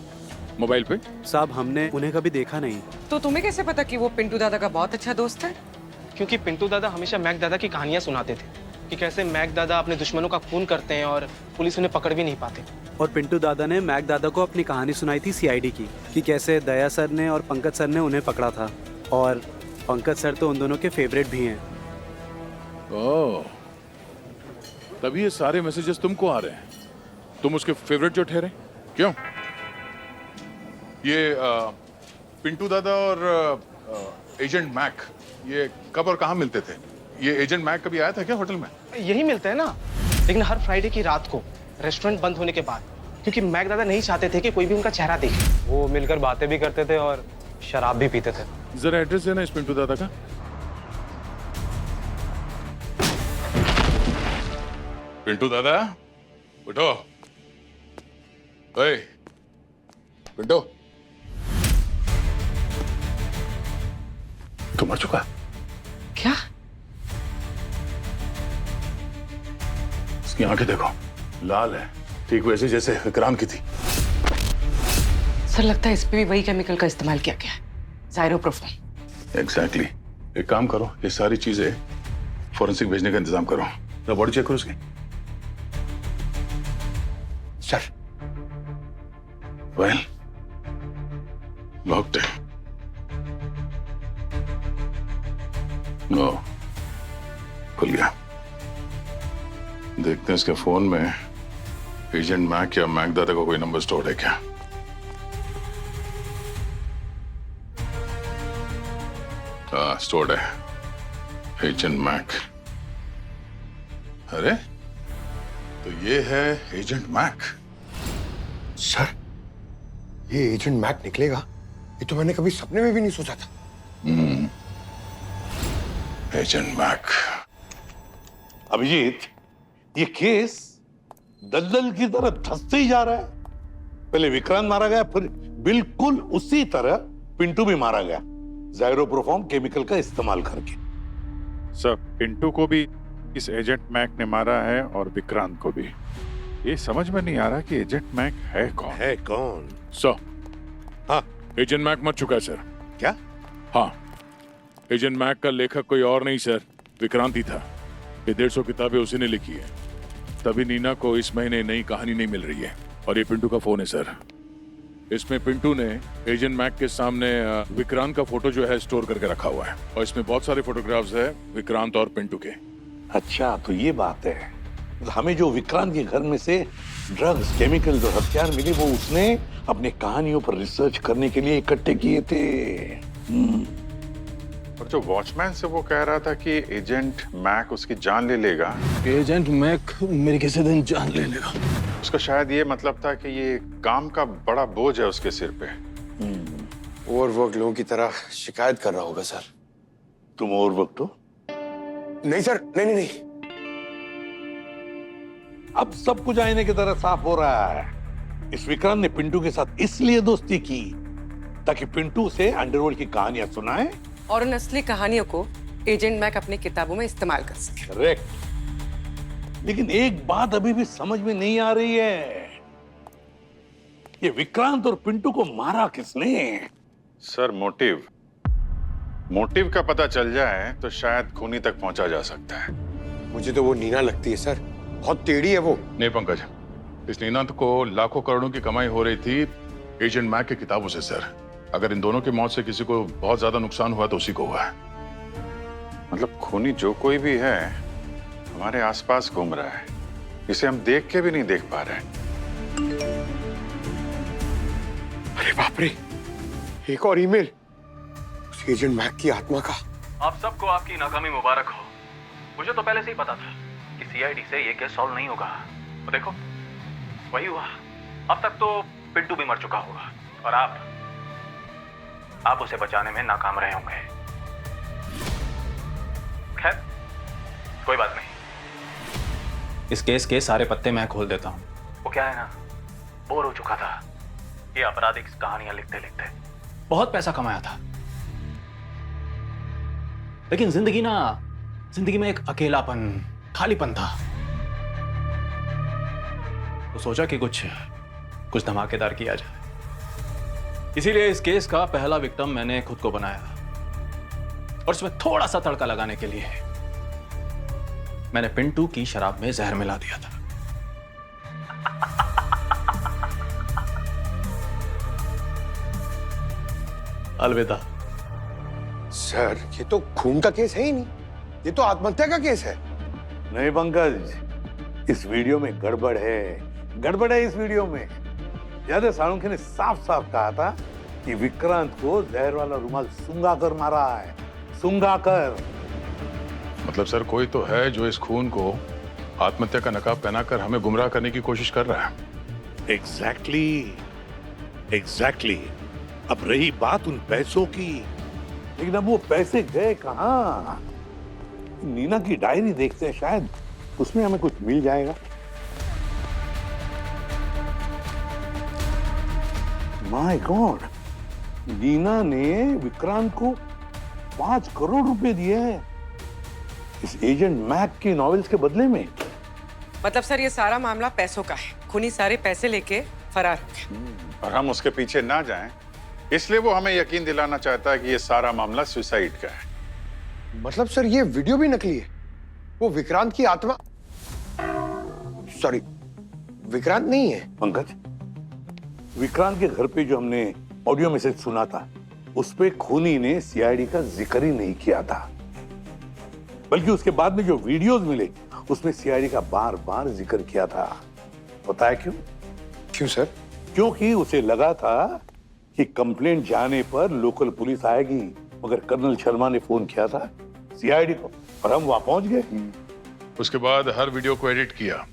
मोबाइल पे? साहब हमने उन्हें कभी देखा नहीं। तो तुम्हें कैसे पता कि वो पिंटू दादा का बहुत अच्छा दोस्त है? क्योंकि पिंटू दादा हमेशा मैक दादा की कहानियां सुनाते थे कि कैसे मैक दादा अपने दुश्मनों का खून करते हैं और पुलिस उन्हें पकड़ भी नहीं पाते। और पिंटू दादा ने मैक दादा को अपनी कहानी सुनाई थी सीआईडी की, कि कैसे दया सर ने और पंकज सर ने उन्हें पकड़ा था, और पंकज सर तो उन दोनों के फेवरेट भी हैं। ओह, तभी ये सारे मैसेजेस तुमको आ रहे हैं। तुम उसके फेवरेट जो ठहरे, क्यों? ये पिंटू दादा और एजेंट मैक ये कब और कहाँ मिलते थे? ये एजेंट मैक कभी आया था क्या होटल में? यही मिलते हैं ना, लेकिन हर फ्राइडे की रात को, रेस्टोरेंट बंद होने के बाद, क्योंकि मैक दादा नहीं चाहते थे कि कोई भी उनका चेहरा देखे। वो मिलकर बातें भी करते थे और शराब भी पीते थे। जरा एड्रेस देना इस पिंटू दादा का। पिंटू दादा, उठो। ओए, पिंटू, तो मर चुका। क्या? इसकी आंखें देखो, लाल है, ठीक वैसे जैसे विक्रांत की थी। सर लगता है इस पे भी वही केमिकल का इस्तेमाल किया गया है, ज़ाइरोप्रोफॉन। एग्जैक्टली। एक काम करो, ये सारी चीजें फॉरेंसिक भेजने का इंतजाम करो। तो बॉडी चेक करो उसकी। सर। वेल, लॉक्ड है। नो, खुल गया। देखते हैं इसके फोन में एजेंट मैक या मैक दादा का कोई नंबर स्टोर है क्या। हाँ, स्टोर्ड है, एजेंट मैक। अरे, तो ये है एजेंट मैक। सर, ये एजेंट मैक निकलेगा, ये तो मैंने कभी सपने में भी नहीं सोचा था। Agent Mac. अभिजीत, ये केस दलदल की तरह धंसते ही जा रहा है। पहले विक्रांत मारा गया, फिर बिल्कुल उसी तरह पिंटू भी मारा गया, ज़ाइरोप्रोफॉन केमिकल का इस्तेमाल करके। सर, पिंटू को भी इस एजेंट मैक ने मारा है और विक्रांत को भी। ये समझ में नहीं आ रहा कि एजेंट मैक है कौन। है कौन? सर, हाँ, एजेंट मैक मर चुका है सर। क्या? हाँ, एजेंट मैक का लेखक कोई और नहीं सर, विक्रांत ही था। ये 150 किताबें उसी ने लिखी है। तभी नीना को इस महीने नई कहानी नहीं मिल रही है। और ये पिंटू का फोन है सर। इसमें पिंटू ने एजेंट मैक के सामने विक्रांत का फोटो जो है स्टोर करके रखा हुआ है, और इसमें बहुत सारे फोटोग्राफ्स है विक्रांत और पिंटू के। अच्छा, तो ये बात है। हमें जो विक्रांत के घर में से ड्रग्स, केमिकल, जो हथियार मिले, वो उसने अपने कहानियों पर रिसर्च करने के लिए इकट्ठे किए थे। और जो वॉचमैन से वो कह रहा था कि एजेंट मैक उसकी जान ले लेगा। एजेंट मैक मेरी किसी दिन जान ले लेगा। उसका शायद ये मतलब था कि ये काम का बड़ा बोझ है उसके सिर पे। ओवरवर्क लोगों की तरह शिकायत कर रहा होगा सर। तुम ओवरवर्क हो? नहीं सर, नहीं। अब सब कुछ आईने की तरह साफ हो रहा है। इस विक्रांत ने पिंटू के साथ इसलिए दोस्ती की ताकि पिंटू से अंडरवर्ल्ड की कहानियां सुनाए और उन असली कहानियों को एजेंट मैक अपनी किताबों में इस्तेमाल कर सके। करेक्ट। लेकिन एक बात अभी भी समझ में नहीं आ रही है, ये विक्रांत और पिंटू को मारा किसने? सर, मोटिव का पता चल जाए तो शायद खूनी तक पहुंचा जा सकता है। मुझे तो वो नीना लगती है सर, बहुत टेढ़ी है वो। नहीं पंकज, इस नीना को लाखों करोड़ों की कमाई हो रही थी एजेंट मैक की किताबों से सर। अगर इन दोनों की मौत से किसी को बहुत ज्यादा नुकसान हुआ तो उसी को हुआ है। मतलब खूनी जो कोई भी है हमारे आसपास घूम रहा है, इसे हम देख के भी नहीं देख पा रहे हैं। अरे बाप रे, एक और ईमेल उस एजेंट मैक की आत्मा का। आप सबको आपकी नाकामी मुबारक हो। मुझे तो पहले से ही पता था कि सीआईडी से ये केस सॉल्व नहीं होगा। तो देखो, वही हुआ। अब तक तो पिंटू भी मर चुका होगा और आप उसे बचाने में नाकाम रहे होंगे। खैर, कोई बात नहीं। इस केस के सारे पत्ते मैं खोल देता हूँ। वो क्या है ना, बोर हो चुका था ये आपराधिक कहानियां लिखते लिखते। बहुत पैसा कमाया था, लेकिन जिंदगी में एक अकेलापन, खालीपन था। तो सोचा कि कुछ धमाकेदार किया जाए। इसीलिए इस केस का पहला विक्टिम मैंने खुद को बनाया, और इसमें थोड़ा सा तड़का लगाने के लिए मैंने पिंटू की शराब में जहर मिला दिया था। अलविदा। सर ये तो खून का केस है ही नहीं, ये तो आत्महत्या का केस है। नहीं पंकज, इस वीडियो में गड़बड़ है, गड़बड़ है इस वीडियो में। याद है सालुंखे ने साफ साफ कहा था कि विक्रांत को जहर वाला रुमाल सूंघा कर मारा है, सूंघा कर। मतलब सर कोई तो है जो इस खून को आत्महत्या का नकाब पहनाकर हमें गुमराह करने की कोशिश कर रहा है। एग्जैक्टली। अब रही बात उन पैसों की, लेकिन अब वो पैसे गए कहाँ? नीना की डायरी देखते हैं, शायद उसमें हमें कुछ मिल जाएगा। माय गॉड, नीना ने विक्रांत को 5 करोड़ रुपए दिए हैं इस एजेंट मैक की नॉवेल्स के बदले में। मतलब सर ये सारा मामला पैसों का है, खूनी सारे पैसे लेके फरार हो गया। और हम उसके पीछे ना जाएं, इसलिए वो हमें यकीन दिलाना चाहता है कि ये सारा मामला सुसाइड का है। मतलब सर ये वीडियो भी नकली है? वो विक्रांत की आत्मा, सॉरी विक्रांत नहीं है। पंकज, विक्रांत के घर पे जो हमने ऑडियो मैसेज सुना था, उस पे खूनी ने सीआईडी का जिक्र ही नहीं किया था, बल्कि उसके बाद में जो वीडियोस मिले उसमें सीआईडी का बार बार जिक्र किया था। पता है क्यों? क्यों सर? क्योंकि उसे लगा था कि कंप्लेंट जाने पर लोकल पुलिस आएगी, मगर कर्नल शर्मा ने फोन किया था सीआईडी को और हम वहां पहुंच गए। उसके बाद हर वीडियो को एडिट किया,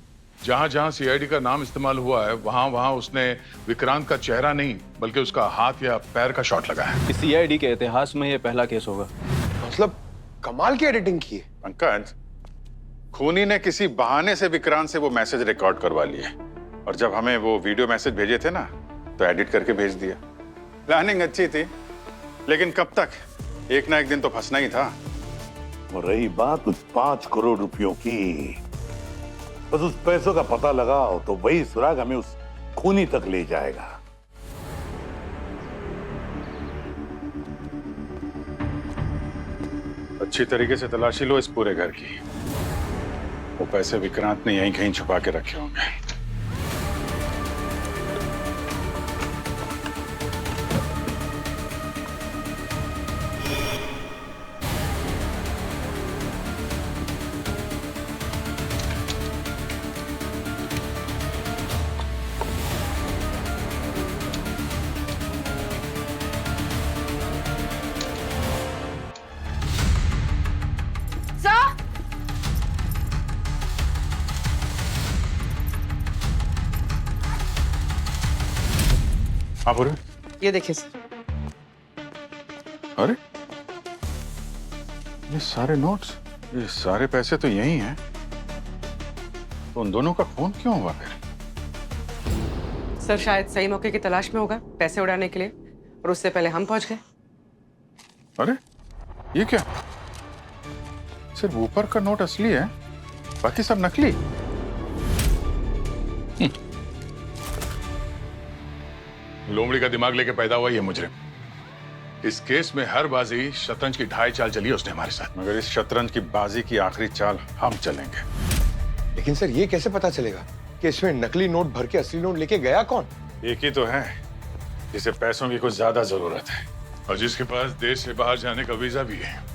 जहां जहां सीआईडी का नाम इस्तेमाल हुआ है वहां वहां उसने विक्रांत का चेहरा नहीं बल्कि उसका हाथ या पैर का शॉट लगाया है। सीआईडी के इतिहास में ये पहला केस होगा। मतलब कमाल की एडिटिंग की है। पंकज, खूनी ने किसी बहाने से विक्रांत से वो मैसेज रिकॉर्ड करवा लिए और जब हमें वो वीडियो मैसेज भेजे थे ना तो एडिट करके भेज दिया। प्लानिंग अच्छी थी, लेकिन कब तक, एक ना एक दिन तो फंसना ही था। और रही बात उस 5 करोड़ रुपयों की, बस उस पैसों का पता लगाओ तो वही सुराग हमें उस खूनी तक ले जाएगा। अच्छी तरीके से तलाशी लो इस पूरे घर की। वो पैसे विक्रांत ने यहीं कहीं छुपा के रखे होंगे। हाँ बोले। ये देखिए सर। अरे ये सारे नोट्स, ये सारे पैसे तो यही हैं। तो उन दोनों का खून क्यों हुआ फिर? सर शायद सही मौके की तलाश में होगा पैसे उड़ाने के लिए, और उससे पहले हम पहुंच गए। अरे ये क्या? सिर्फ ऊपर का नोट असली है, बाकी सब नकली। लोमड़ी का दिमाग लेके पैदा हुआ ये मुजरिम। इस केस में हर बाजी शतरंज की ढाई चाल चली है उसने हमारे साथ, मगर इस शतरंज की बाजी की आखिरी चाल हम चलेंगे। लेकिन सर ये कैसे पता चलेगा कि इसमें नकली नोट भर के असली नोट लेके गया कौन? एक ही तो है जिसे पैसों की कुछ ज्यादा जरूरत है और जिसके पास देश से बाहर जाने का वीजा भी है।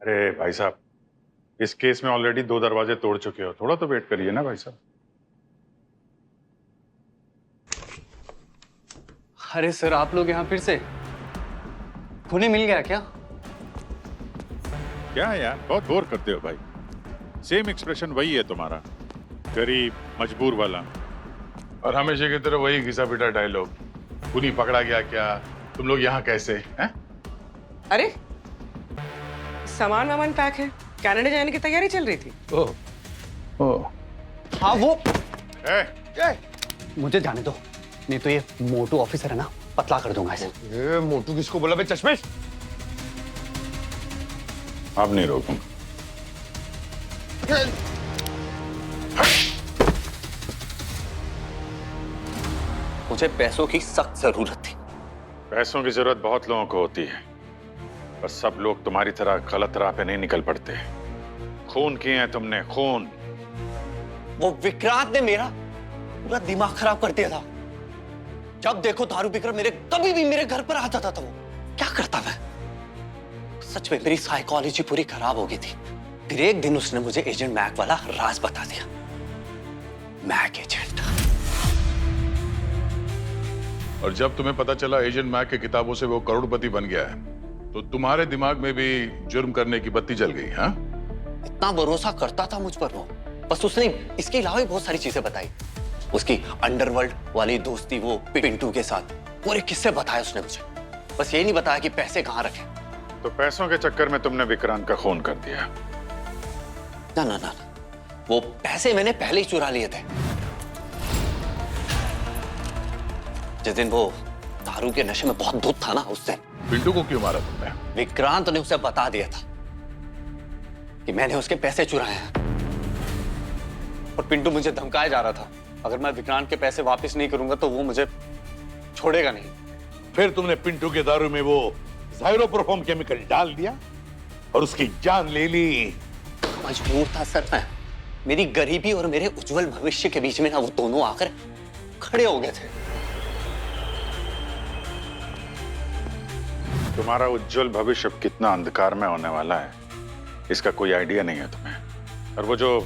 अरे भाई साहब, इस केस में ऑलरेडी 2 दरवाजे तोड़ चुके हो, थोड़ा तो वेट करिए ना भाई साहब। अरे सर, आप लोग यहाँ फिर से? खूनी मिल गया क्या? क्या यार, बहुत बोर करते हो भाई। सेम एक्सप्रेशन वही है तुम्हारा, गरीब मजबूर वाला, और हमेशा की तरह वही घिसा पिटा डायलॉग। खूनी पकड़ा गया क्या, तुम लोग यहाँ कैसे हैं? अरे सामान वामान पैक है, कनाडा जाने की तैयारी चल रही थी। ओह हाँ वो मुझे जाने दो, नहीं तो ये मोटू ऑफिसर है ना, पतला कर दूंगा इसे। ये मोटू किसको बोला बे चश्मेश? अब नहीं रोकूंगा। मुझे पैसों की सख्त जरूरत थी। पैसों की जरूरत बहुत लोगों को होती है, पर सब लोग तुम्हारी तरह गलत राह पे नहीं निकल पड़ते। खून किए हैं तुमने, खून। वो विक्रांत ने मेरा पूरा दिमाग खराब कर दिया था। जब देखो दारू पीकर कभी भी मेरे घर पर आ जाता था। वो क्या करता मैं? सच में मेरी साइकोलॉजी पूरी खराब हो गई थी। फिर एक दिन उसने मुझे एजेंट मैक वाला राज बता दिया। Mac agent. और जब तुम्हें पता चला एजेंट मैक की किताबों से वो करोड़पति बन गया है, तो तुम्हारे दिमाग में भी जुर्म करने की बत्ती जल गई। हाँ, इतना भरोसा करता था मुझ पर वो। बस उसने इसके अलावा भी बहुत सारी चीजें बताई। उसकी अंडरवर्ल्ड वाली दोस्ती वो पिंटू के साथ, पूरे किस्से बताए उसने मुझे। बस ये नहीं बताया कि पैसे कहाँ रखे। तो पैसों के चक्कर में तुमने विक्रांत का खून कर दिया? ना ना ना, वो पैसे मैंने पहले ही चुरा लिए थे। जिस दिन वो दारू के नशे में बहुत धुत था ना, उस दिन। पिंटू को क्यों मारा तुमने? विक्रांत ने उसे बता दिया था कि मैंने उसके पैसे चुराए हैं। और पिंटू मुझे धमकाया जा रहा था, अगर मैं विक्रांत के पैसे वापस नहीं करूंगा तो वो मुझे छोड़ेगा नहीं। फिर तुमने पिंटू के दारू में वो ज़ाइरोप्रोफॉम केमिकल डाल दिया और उसकी जान ले ली। मजबूर था सर मैं। मेरी गरीबी और मेरे उज्जवल भविष्य के बीच में ना वो दोनों आकर खड़े हो गए थे। तुम्हारा उज्जवल भविष्य अब कितना अंधकार में होने वाला है, इसका कोई आइडिया नहीं है तुम्हें। और वो जो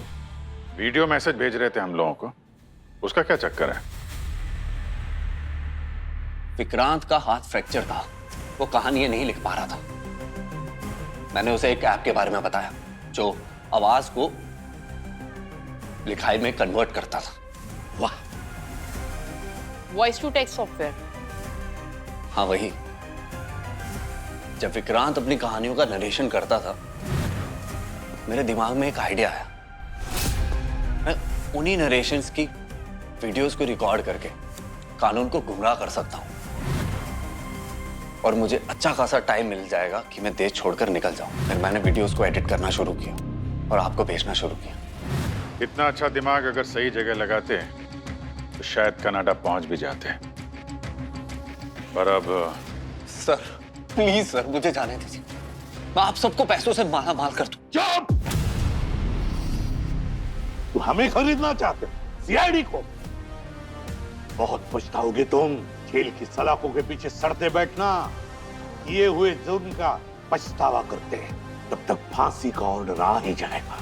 वीडियो मैसेज भेज रहे थे हम लोगों को, उसका क्या चक्कर है? विक्रांत का हाथ फ्रैक्चर था, वो कहानियां नहीं लिख पा रहा था। मैंने उसे एक ऐप के बारे में बताया जो आवाज को लिखाई में कन्वर्ट करता था। वाह, वॉइस टू टेक्स्ट सॉफ्टवेयर। हाँ वही। जब विक्रांत अपनी कहानियों का नरेशन करता था, मेरे दिमाग में एक आइडिया आया। मैं उन्हीं नरेशंस की वीडियोस को रिकॉर्ड करके कानून को गुमराह कर सकता हूं और मुझे अच्छा खासा टाइम मिल जाएगा कि मैं देश छोड़कर निकल जाऊं। फिर मैंने वीडियोस को एडिट करना शुरू किया और आपको भेजना शुरू किया। इतना अच्छा दिमाग अगर सही जगह लगाते तो शायद कनाडा पहुंच भी जाते। पर अब सर प्लीज सर, मुझे जाने दीजिए। मैं आप सबको पैसों से माला माल कर दूं। चुप! तू हमें खरीदना चाहते, सीआईडी को? बहुत पछताओगे तुम। जेल की सलाखों के पीछे सड़ते बैठना, किए हुए जुर्म का पछतावा करते हैं, तब तक फांसी का ऑर्डर आ ही जाएगा।